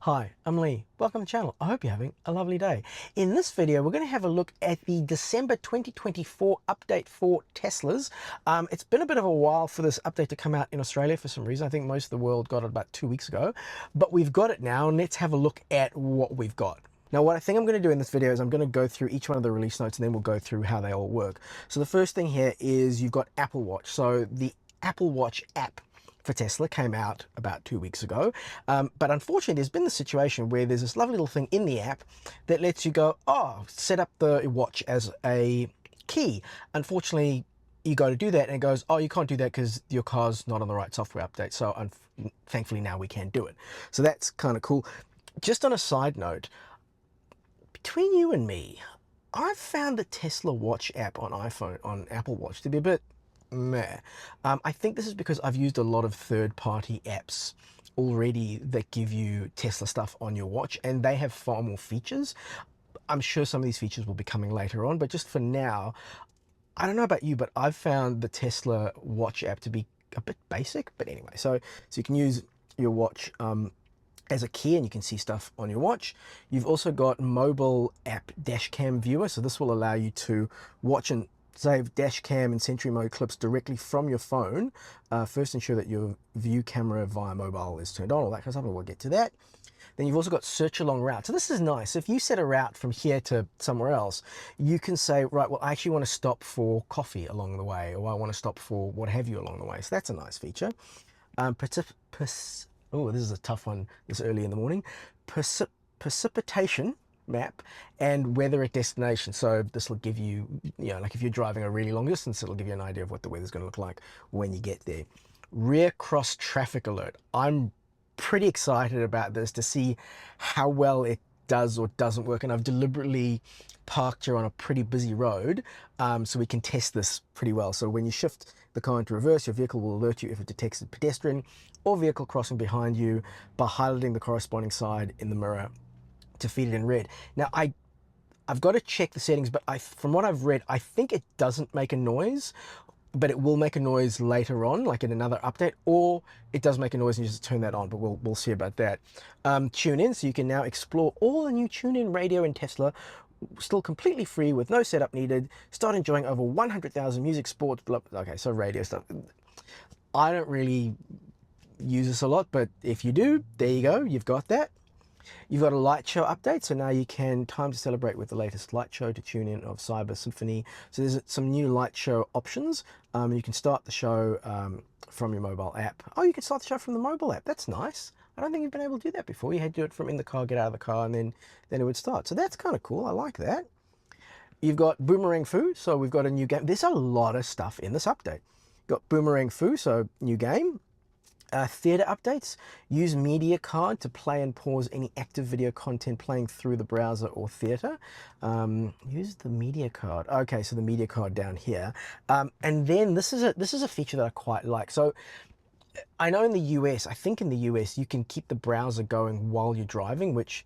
Hi, I'm Lee. Welcome to the channel. I hope you're having a lovely day. In this video, we're going to have a look at the December 2024 update for Teslas. It's been a bit of a while for this update to come out in Australia for some reason. I think most of the world got it about 2 weeks ago, but we've got it now, and let's have a look at what we've got. Now, what I think I'm going to do in this video is I'm going to go through each one of the release notes, and then we'll go through how they all work. So the first thing here is you've got Apple Watch. So the Apple Watch app for Tesla came out about 2 weeks ago, but unfortunately there's been the situation where there's this lovely little thing in the app that lets you go, oh, set up the watch as a key. Unfortunately, you go to do that and it goes, oh, you can't do that because your car's not on the right software update. So thankfully now we can do it. So that's kind of cool. Just on a side note, between you and me, I've found the Tesla Watch app on Apple Watch to be a bit meh. I think this is because I've used a lot of third-party apps already that give you Tesla stuff on your watch, and they have far more features. I'm sure some of these features will be coming later on, but just for now, I don't know about you, but I've found the Tesla Watch app to be a bit basic. But anyway, so you can use your watch as a key, and you can see stuff on your watch. You've also got mobile app Dashcam viewer, so this will allow you to watch and save Dashcam and Sentry Mode clips directly from your phone. First, ensure that your view camera via mobile is turned on, all that kind of stuff, and we'll get to that. Then you've also got search along route. So this is nice. If you set a route from here to somewhere else, you can say, right, well, I actually want to stop for coffee along the way, or I want to stop for what have you along the way. So that's a nice feature. Oh, this is a tough one this early in the morning. Precipitation map and weather at destination. So this will give you, like if you're driving a really long distance, it'll give you an idea of what the weather's going to look like when you get there. Rear cross traffic alert. I'm pretty excited about this to see how well it does or doesn't work, and I've deliberately parked here on a pretty busy road so we can test this pretty well. So when you shift the car into reverse, your vehicle will alert you if it detects a pedestrian or vehicle crossing behind you by highlighting the corresponding side in the mirror to feed it in red. Now I've got to check the settings, but from what I've read, I think it doesn't make a noise, but it will make a noise later on, like in another update, or it does make a noise and you just turn that on, but we'll see about that. Tune in, so you can now explore all the new tune-in radio in Tesla, still completely free with no setup needed. Start enjoying over 100,000 music, sports, blah. Okay, so radio stuff. I don't really use this a lot, but if you do, there you go, you've got that. You've got a light show update, so now you can time to celebrate with the latest light show to tune in of Cyber Symphony. So there's some new light show options. You can start the show from your mobile app. Oh, you can start the show from the mobile app. That's nice. I don't think you've been able to do that before. You had to do it from in the car, get out of the car, and then it would start. So that's kind of cool. I like that. You've got Boomerang Foo, so we've got a new game. There's a lot of stuff in this update. Got Boomerang Foo, so new game. Theater updates. Use media card to play and pause any active video content playing through the browser or theater. Use the media card. Okay, so the media card down here. And then this is a feature that I quite like. So I know in the US, I think in the US, you can keep the browser going while you're driving, which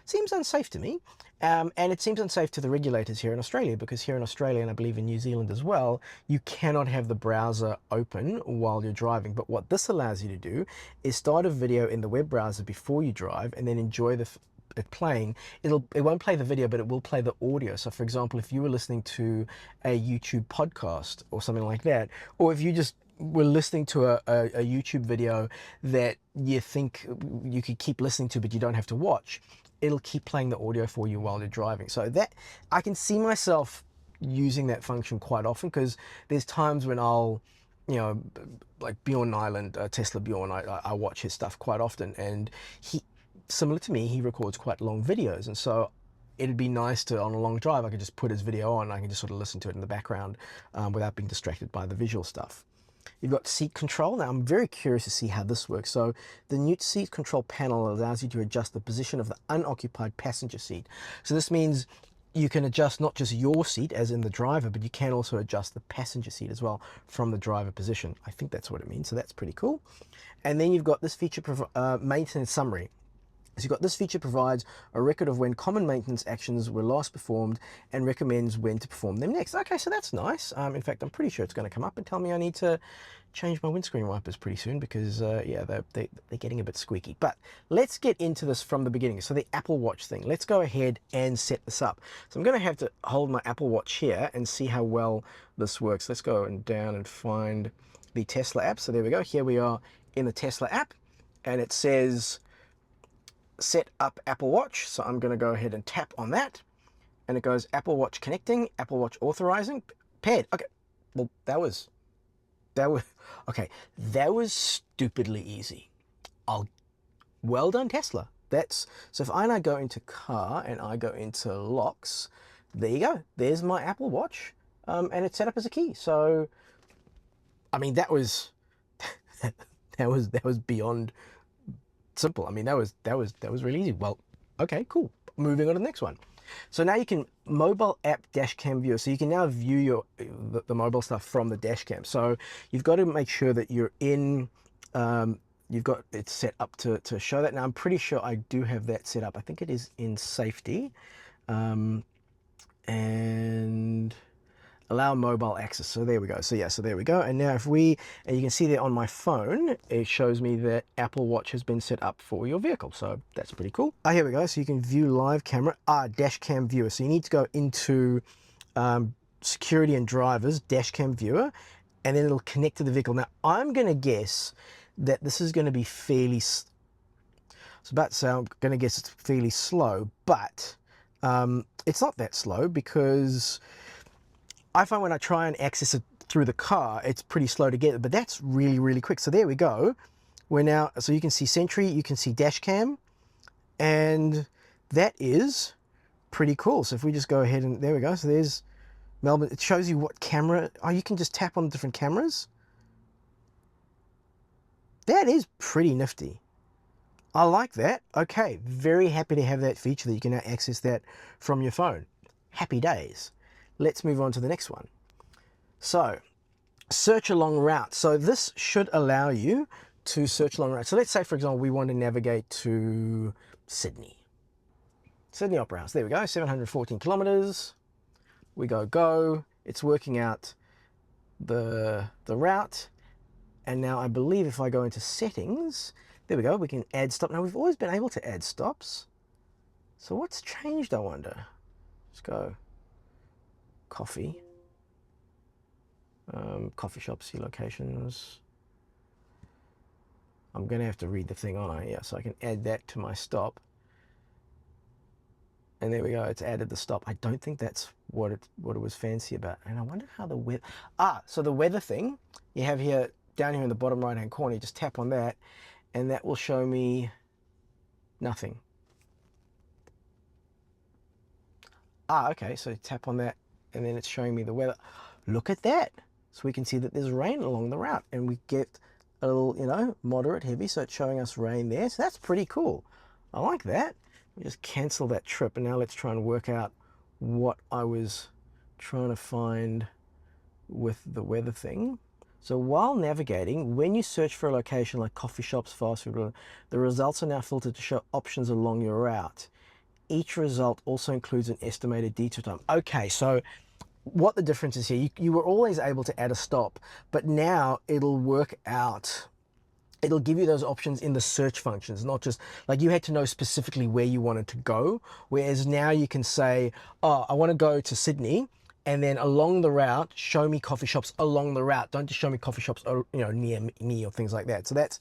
seems unsafe to me. And it seems unsafe to the regulators here in Australia, because here in Australia, and I believe in New Zealand as well, you cannot have the browser open while you're driving. But what this allows you to do is start a video in the web browser before you drive and then enjoy it playing. It won't play the video, but it will play the audio. So for example, if you were listening to a YouTube podcast or something like that, or if you just were listening to a YouTube video that you think you could keep listening to but you don't have to watch, it'll keep playing the audio for you while you're driving. So that I can see myself using that function quite often, because there's times when I'll, like Bjorn Nyland, Tesla Bjorn, I watch his stuff quite often, and he, similar to me, he records quite long videos, and so it'd be nice to, on a long drive, I could just put his video on and I can just sort of listen to it in the background without being distracted by the visual stuff. You've got seat control. Now I'm very curious to see how this works. So the new seat control panel allows you to adjust the position of the unoccupied passenger seat. So this means you can adjust not just your seat as in the driver, but you can also adjust the passenger seat as well from the driver position. I think that's what it means. So that's pretty cool. And then you've got this feature, maintenance summary. So you've got this feature provides a record of when common maintenance actions were last performed and recommends when to perform them next. Okay, so that's nice. In fact, I'm pretty sure it's going to come up and tell me I need to change my windscreen wipers pretty soon because, yeah, they're getting a bit squeaky. But let's get into this from the beginning. So the Apple Watch thing, let's go ahead and set this up. So I'm going to have to hold my Apple Watch here and see how well this works. Let's go down and find the Tesla app. So there we go. Here we are in the Tesla app, and it says set up Apple Watch. So I'm going to go ahead and tap on that, and it goes Apple Watch connecting, Apple Watch authorizing, paired. Okay, well that was okay. That was stupidly easy. Well done, Tesla. That's so. If I now go into car and I go into locks, there you go. There's my Apple Watch, and it's set up as a key. So, I mean, that was that was beyond simple. I mean, that was really easy. Well, okay, cool. Moving on to the next one. So now you can mobile app Dashcam viewer. So you can now view the mobile stuff from the Dashcam. So you've got to make sure that you're in. You've got it set up to show that. Now I'm pretty sure I do have that set up. I think it is in safety, and allow mobile access. So there we go. So yeah, so there we go. And now if and you can see there on my phone, it shows me that Apple Watch has been set up for your vehicle. So that's pretty cool. Here we go. So you can view live camera, dash cam viewer. So you need to go into security and drivers, dash cam viewer, and then it'll connect to the vehicle. Now I'm going to guess that this is going to be fairly, I'm going to guess it's fairly slow, but it's not that slow because I find when I try and access it through the car, it's pretty slow to get, but that's really, really quick. So there we go. We're now, so you can see Sentry, you can see Dashcam, and that is pretty cool. So if we just go ahead and there we go. So there's Melbourne. It shows you what camera. Oh, you can just tap on different cameras. That is pretty nifty. I like that. Okay, very happy to have that feature that you can now access that from your phone. Happy days. Let's move on to the next one. So, search along routes. So this should allow you to search along routes. So let's say, for example, we want to navigate to Sydney. Sydney Opera House. There we go, 714 kilometers. We go. It's working out the route. And now I believe if I go into settings, there we go, we can add stop. Now we've always been able to add stops. So what's changed, I wonder? Let's go coffee. Coffee shops, see locations. I'm going to have to read the thing on it, yeah, so I can add that to my stop. And there we go, it's added the stop. I don't think that's what it was fancy about. And I wonder how the weather, so the weather thing you have here, down here in the bottom right hand corner, you just tap on that and that will show me nothing. Okay, so tap on that and then it's showing me the weather. Look at that. So we can see that there's rain along the route and we get a little, moderate, heavy. So it's showing us rain there. So that's pretty cool. I like that. We just cancel that trip. And now let's try and work out what I was trying to find with the weather thing. So while navigating, when you search for a location like coffee shops, fast food, the results are now filtered to show options along your route. Each result also includes an estimated detour time. Okay, so what the difference is here, you were always able to add a stop, but now it'll work out. It'll give you those options in the search functions, not just like you had to know specifically where you wanted to go, whereas now you can say, I want to go to Sydney, and then along the route, show me coffee shops along the route. Don't just show me coffee shops, near me or things like that. So that's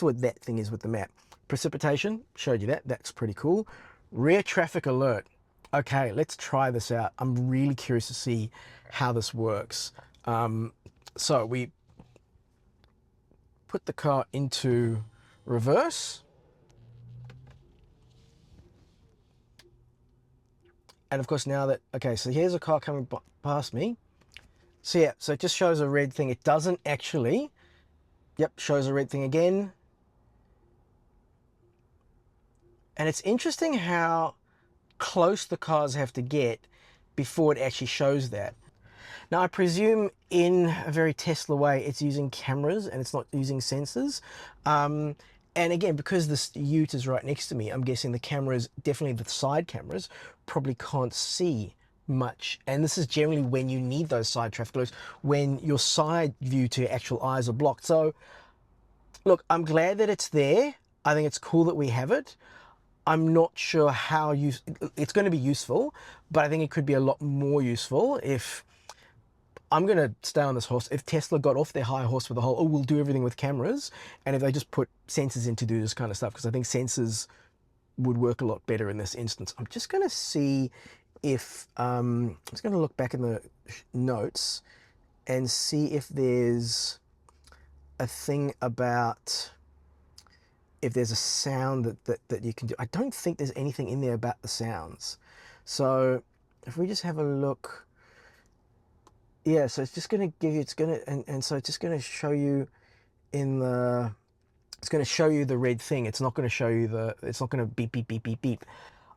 what that thing is with the map. Precipitation, showed you that. That's pretty cool. Rear traffic alert. Okay, let's try this out. I'm really curious to see how this works. So we put the car into reverse. And of course now that, okay, so here's a car coming past me. So yeah, so it just shows a red thing. It doesn't actually, shows a red thing again. And it's interesting how close the cars have to get before it actually shows that. Now I presume in a very Tesla way, it's using cameras and it's not using sensors. And again, because this ute is right next to me, I'm guessing the cameras, definitely the side cameras, probably can't see much. And this is generally when you need those side traffic alerts, when your side view to your actual eyes are blocked. So look, I'm glad that it's there. I think it's cool that we have it. I'm not sure how it's going to be useful, but I think it could be a lot more useful if I'm going to stay on this horse. If Tesla got off their high horse with the whole, oh, we'll do everything with cameras, and if they just put sensors in to do this kind of stuff, because I think sensors would work a lot better in this instance. I'm just going to see if, I'm just going to look back in the notes and see if there's a thing about if there's a sound that you can do. I don't think there's anything in there about the sounds. So if we just have a look, yeah, so it's just going to give you, it's going to, and so it's just going to show you in the, it's going to show you the red thing. It's not going to show you the, it's not going to beep, beep, beep, beep, beep.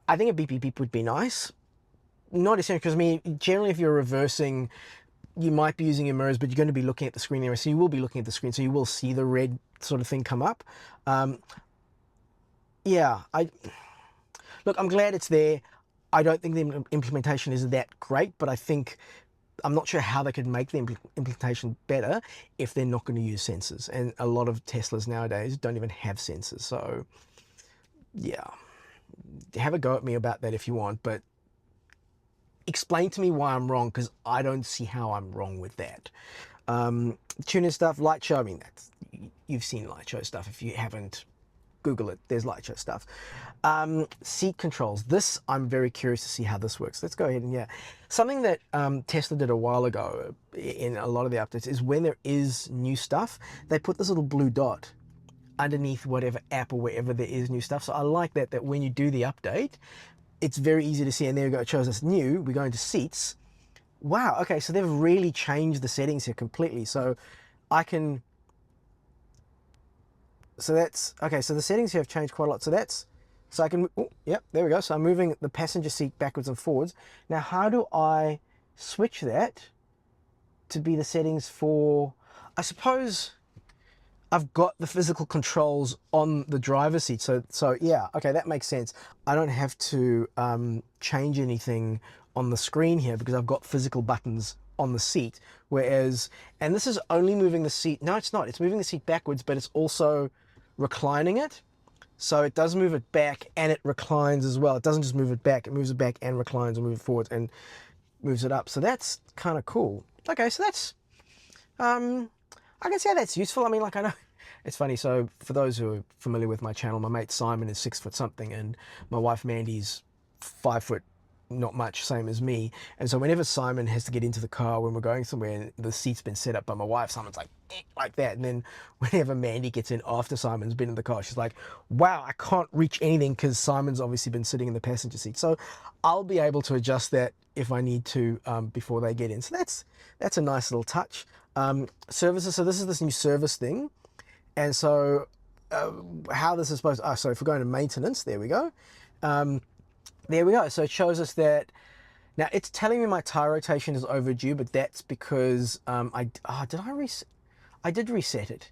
I think a beep, beep, beep would be nice. Not essentially, because I mean, generally if you're reversing, you might be using your mirrors, but you're going to be looking at the screen anyway, so you will be looking at the screen, so you will see the red sort of thing come up. Yeah, look, I'm glad it's there. I don't think the implementation is that great, but I think, I'm not sure how they could make the implementation better if they're not going to use sensors. And a lot of Teslas nowadays don't even have sensors. So yeah, have a go at me about that if you want, but explain to me why I'm wrong, because I don't see how I'm wrong with that. Tune-in stuff, light show, I mean, you've seen light show stuff. If you haven't, Google it, there's light show stuff. Seat controls, this, I'm very curious to see how this works. Let's go ahead and, yeah. Something that Tesla did a while ago in a lot of the updates is when there is new stuff, they put this little blue dot underneath whatever app or wherever there is new stuff. So I like that when you do the update, it's very easy to see, and there we go, it shows us new. We go into seats. Wow, okay, so they've really changed the settings here completely. So I can, so that's, okay, so the settings here have changed quite a lot. So that's, so I can, oh, yep, there we go. So I'm moving the passenger seat backwards and forwards. Now, how do I switch that to be the settings for, I suppose I've got the physical controls on the driver's seat. So yeah, okay, that makes sense. I don't have to change anything on the screen here because I've got physical buttons on the seat. Whereas, and this is only moving the seat. No, it's not. It's moving the seat backwards, but it's also reclining it. So it does move it back and it reclines as well. It doesn't just move it back, it moves it back and reclines and moves it forward and moves it up. So that's kind of cool. Okay, so that's, I can see how that's useful. I mean, like, I know it's funny. So for those who are familiar with my channel, my mate Simon is 6 foot something and my wife Mandy's 5 foot not much, same as me. And so whenever Simon has to get into the car when we're going somewhere and the seat's been set up by my wife, Simon's like that. And then whenever Mandy gets in after Simon's been in the car, she's like, wow, I can't reach anything because Simon's obviously been sitting in the passenger seat. So I'll be able to adjust that if I need to before they get in. So that's a nice little touch. Services, so this is this new service thing. And so how this is supposed to, so if we're going to maintenance, there we go. There we go. So it shows us that now it's telling me my tire rotation is overdue, but that's because I did reset it.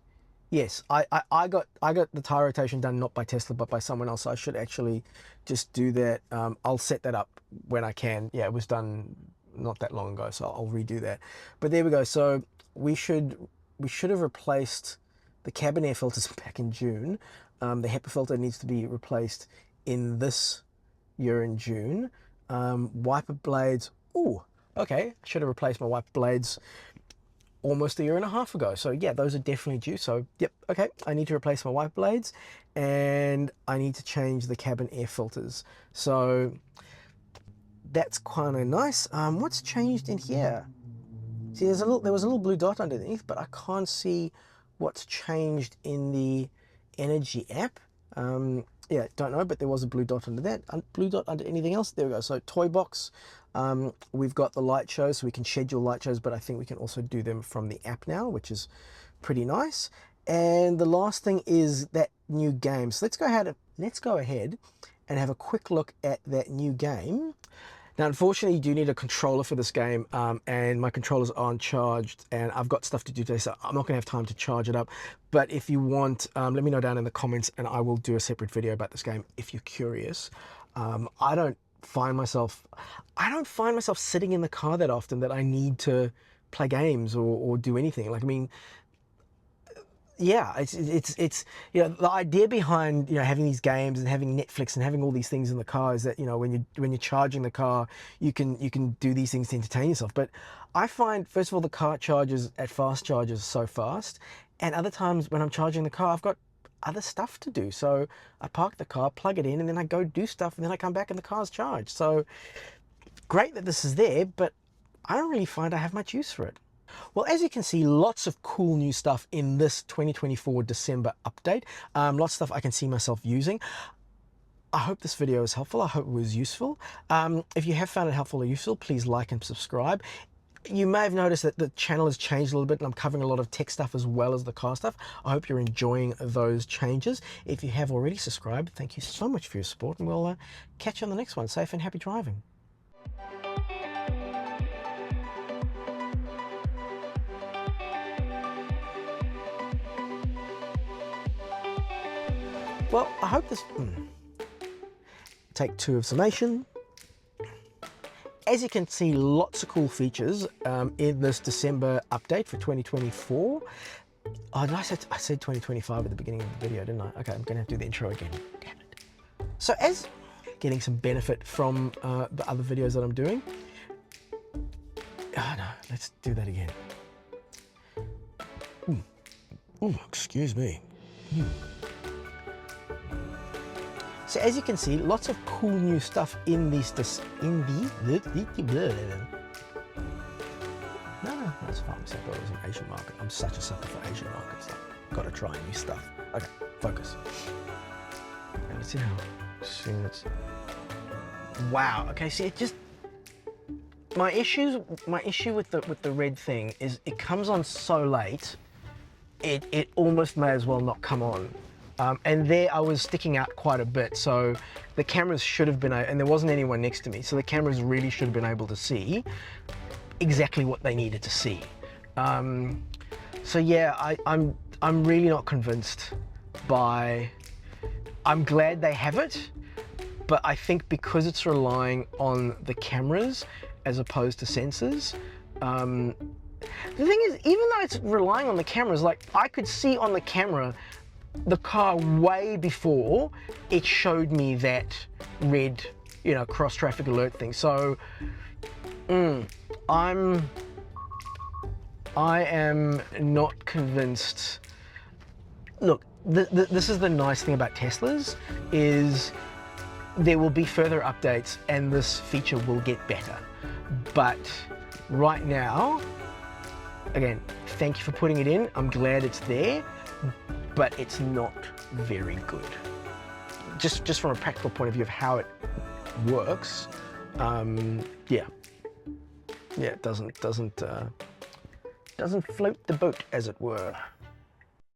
Yes, I got the tire rotation done not by Tesla but by someone else. So I should actually just do that. I'll set that up when I can. Yeah, it was done not that long ago, so I'll redo that. But there we go. So we should have replaced the cabin air filters back in June. The HEPA filter needs to be replaced in this year in June. Wiper blades, oh, okay, should have replaced my wiper blades almost a year and a half ago. So yeah, those are definitely due. So yep, okay, I need to replace my wiper blades and I need to change the cabin air filters. So that's kind of nice. What's changed in here? See, there was a little blue dot underneath, but I can't see what's changed in the energy app. Yeah, don't know, but there was a blue dot under that. Blue dot under anything else? There we go. So toy box. We've got the light shows, so we can schedule light shows, but I think we can also do them from the app now, which is pretty nice. And the last thing is that new game. So let's go ahead and have a quick look at that new game. Now, unfortunately, you do need a controller for this game, and my controllers aren't charged, and I've got stuff to do today, so I'm not going to have time to charge it up. But if you want, let me know down in the comments, and I will do a separate video about this game if you're curious. I don't find myself sitting in the car that often that I need to play games or do anything. Like, I mean, yeah, it's you know, the idea behind, you know, having these games and having Netflix and having all these things in the car is that, you know, when you're charging the car, you can do these things to entertain yourself. But I find, first of all, the car charges at fast chargers so fast, and other times when I'm charging the car, I've got other stuff to do. So I park the car, plug it in, and then I go do stuff, and then I come back and the car's charged. So great that this is there, but I don't really find I have much use for it. Well, as you can see, lots of cool new stuff in this 2024 December update. Lots of stuff I can see myself using. I hope this video was helpful. I hope it was useful. If you have found it helpful or useful, please like and subscribe. You may have noticed that the channel has changed a little bit, and I'm covering a lot of tech stuff as well as the car stuff. I hope you're enjoying those changes. If you have already subscribed, thank you so much for your support, and we'll catch you on the next one. Safe and happy driving. Well, I hope this... Take 2 of summation. As you can see, lots of cool features in this December update for 2024. Oh, no, I said 2025 at the beginning of the video, didn't I? Okay, I'm going to have to do the intro again. Damn it. So as getting some benefit from the other videos that I'm doing... Oh, no, let's do that again. Ooh, excuse me. So as you can see, lots of cool new stuff in these, no, that's fine. I thought it was an Asian market. I'm such a sucker for Asian markets. I've got to try new stuff. Okay, focus. And let's see how soon it's... Wow. Okay, see, it just... My issue with the red thing is it comes on so late, it almost may as well not come on. And there I was sticking out quite a bit, so the cameras should have been, and there wasn't anyone next to me, so the cameras really should have been able to see exactly what they needed to see. So yeah, I'm really not convinced by... I'm glad they have it, but I think because it's relying on the cameras as opposed to sensors, the thing is, even though it's relying on the cameras, like I could see on the camera the car way before it showed me that red, you know, cross traffic alert thing. So I am not convinced. Look, this is the nice thing about Teslas, is there will be further updates and this feature will get better. But right now, again, thank you for putting it in. I'm glad it's there, but it's not very good. Just from a practical point of view of how it works, yeah, it doesn't float the boat, as it were.